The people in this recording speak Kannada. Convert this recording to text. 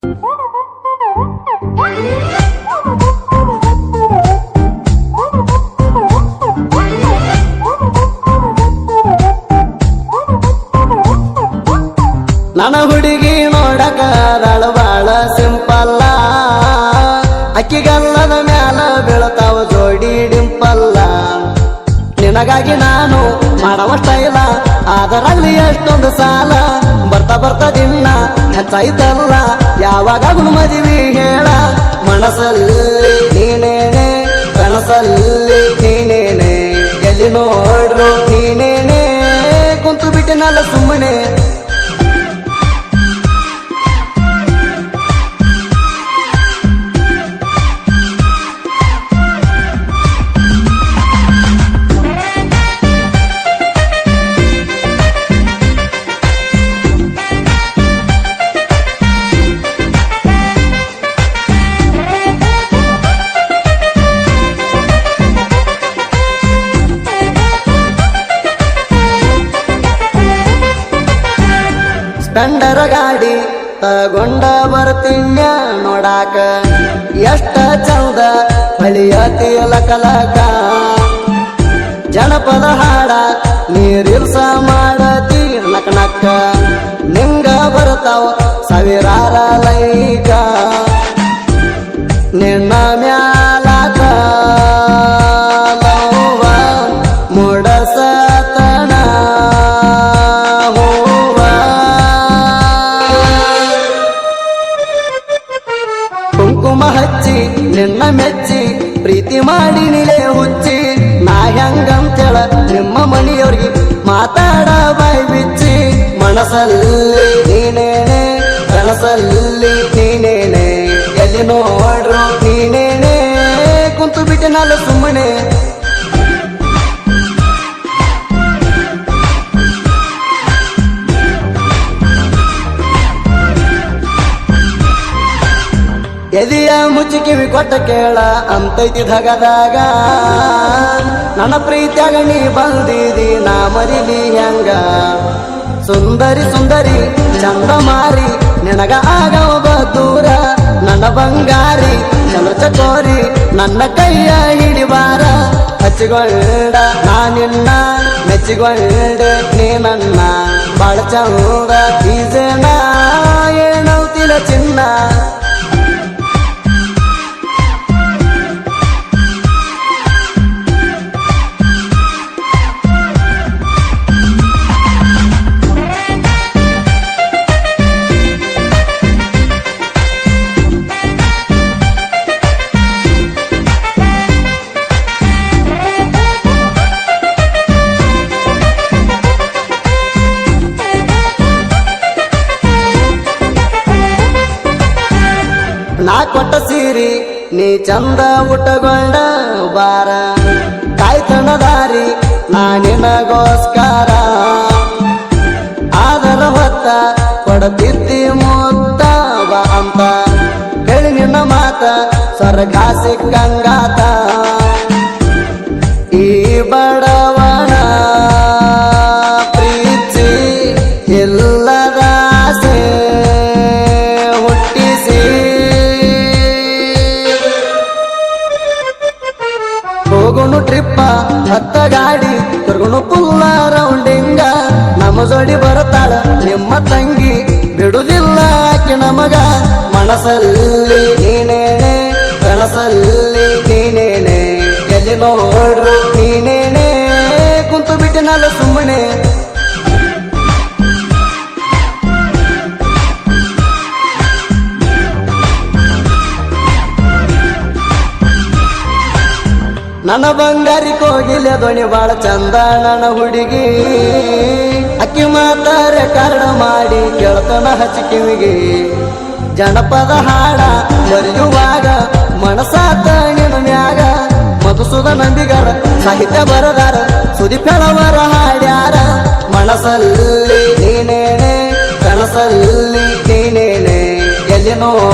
ನನ್ನ ಹುಡುಗಿ ನೋಡಕ ಅದಳ ಬಾಳ ಸಿಂಪಲ್ಲ, ಅಕ್ಕಿಗಲ್ಲದ ಮ್ಯಾಲ ಬೀಳ್ತಾವ ಜೋಡಿ ಡಿಂಪಲ್ಲ. ನಿನಗಾಗಿ ನಾನು ಮಾಡವ ಸ್ಟೈಲ, ಅದರಲ್ಲಿ ಎಷ್ಟೊಂದು ಸಾಲ. ಬರ್ತಾ ಬರ್ತಾ ದಿನ ಹೆಚ್ಚಾಯ್ತಲ್ಲ, ಯಾವಾಗ ಮದುವೆ ಹೇಳ. ಮನಸ್ಸಲ್ಲಿ ನೀನೇನೆ, ಕನಸಲ್ಲಿ ನೀನೇನೆ, ಎಲ್ಲಿ ನೋಡ್ರು ನೀನೇನೆ. ಕುಂತು ಬಿಟ್ಟಿನಲ್ಲ ಸುಮ್ಮನೆ, ಸ್ಪೆಂಡರ್ ಗಾಡಿ ತಗೊಂಡ ಬರ್ತೀನ್ಯ ನೋಡಾಕ, ಎಷ್ಟ ಚಂದ ಹೊಳಿಯತಿ ಲಕಲಕ. ಜನಪದ ಹಾಡ ನೀರಿಲ್ಸ ಮಾಡತಿ ನಕನಕ್ಕ, ನಿಂಗ ಬರ್ತಾವ ಸಾವಿರಾರ ಲೈಕ. ನಿನ್ನ ಮ್ಯಾಲಾಕ ಲವ್ವ ಮುಡಸತನ ಕುಂಕುಮ ಹಚ್ಚಿ ನಿನ್ನ ಮೆಚ್ಚಿ ಪ್ರೀತಿ ಮಾಡಿ ನಿಲೆ ಹುಚ್ಚಿ. ನಾ ಹೆಂಗಂತೇಳ ನಿಮ್ಮ ಮನೆಯವ್ರಿಗೆ ಮಾತಾಡ ಬಾಯಿ ಬಿಚ್ಚಿ. ಮನಸ್ಸಲ್ಲಿ ನೀನೇನೆ, ಕನಸಲ್ಲಿ ನೀನೇನೆ, ಎಲ್ಲಿ ನೋಡ್ರು ನೀನೇನೆ. ಕುಂತು ಬಿಟ್ಟಿನಲ್ಲ ಸುಮ್ಮನೆ, ಎದಿಯ ಮುಚ್ಚಿ ಕಿವಿ ಕೊಟ್ಟ ಕೇಳ ಅಂತೈತಿ ಧಗದಾಗ. ನನ್ನ ಪ್ರೀತಿಯಾಗ ನೀ ಬಂದಿದಿ ನಾ ಮರಿಲಿ ಹೆಂಗ. ಸುಂದರಿ ಸುಂದರಿ ಚಂದ ಮಾರಿ ನಿನಗ ಆಗವ ದೂರ. ನನ್ನ ಬಂಗಾರಿ ಚಂದ್ರ ಚಕೋರಿ ನನ್ನ ಕೈಯ ಹಿಡಿಬಾರ. ಹಚ್ಚಿಕೊಂಡ ನಾ ನಿನ್ನ ಮೆಚ್ಚಿಕೊಂಡೆ ನೀ ನನ್ನ ಬಾಳ ಚಂದ ಈಜನ ಏನೌತಿಲ ಚಿನ್ನ. ನಾ ಕೊಟ್ಟ ಸೀರಿ ನೀ ಚಂದ ಉಟ್ಟಗೊಂಡ ಬಾರ. ಕಾಯ್ತನ ದಾರಿ ನಾ ನಿನಗೋಸ್ಕರ, ಆದರ ಹೊತ್ತ ಕೊಡತಿದ್ದಿ ಮುತ್ತ ಬಾ ಅಂತ. ಹೇಳಿ ನಿನ್ನ ಮಾತ ಸ್ವರ್ಗ ಸಿಕ್ಕಂಗಾತ. ಈ ಬಡವನ ಪ್ರೀತಿ ಇಲ್ಲದ ಆಸೆ ಹುಟ್ಟಿಸಿ. ಹೋಗುಣು ಟ್ರಿಪ್ಪ ಹತ್ತ ಗಾಡಿ ಕರ್ಗುಣು ಪುಲ್ಲ ರೌಂಡಿಂಗ. ನಮ್ಮ ಜೋಡಿ ಬರುತ್ತಾಳ ನಿಮ್ಮ ತಂಗಿ ಬಿಡುದಿಲ್ಲ ಆಕಿ ನಮಗ. ಮನಸ್ಸಲ್ಲಿ ನೀನೇನೆ, ಕನಸಲ್ಲಿ ನೀನೇನೆ, ಎಲ್ಲಿ ನೋಡ್ರು ನೀನೇನೆ. ಕುಂತು ಬಿಟ್ಟಿನಲ್ಲ ಸುಮ್ಮನೆ, ನನ್ನ ಬಂಗಾರಿ ಕೋಗಿಲೆ ಧ್ವನಿ ಬಾಳ ಚಂದ ನನ್ನ ಹುಡುಗಿ. ಅಕ್ಕಿ ಮಾತಾರೆ ಕಾರಣ ಮಾಡಿ ಕೇಳ್ತನ ಹಚ್ಚಿ ಕಿವಿಗೆ. ಜನಪದ ಹಾಡ ಬರೆಯುವಾಗ ಮನಸಾತ ನಿನ್ನ ಮ್ಯಾಗ. ಮಧುಸೂದ ನಂಬಿಗಾರ ಸಾಹಿತ್ಯ ಬರದಾರ, ಸುದೀಪ್ ಹೇಳವರ ಹಾಡ್ಯಾರ. ಮನಸ್ಸಲ್ಲಿ ನೀನೇನೆ, ಕನಸಲ್ಲಿ ನೀನೇನೆ, ಎಲ್ಲಿ ನೋಡ್ರು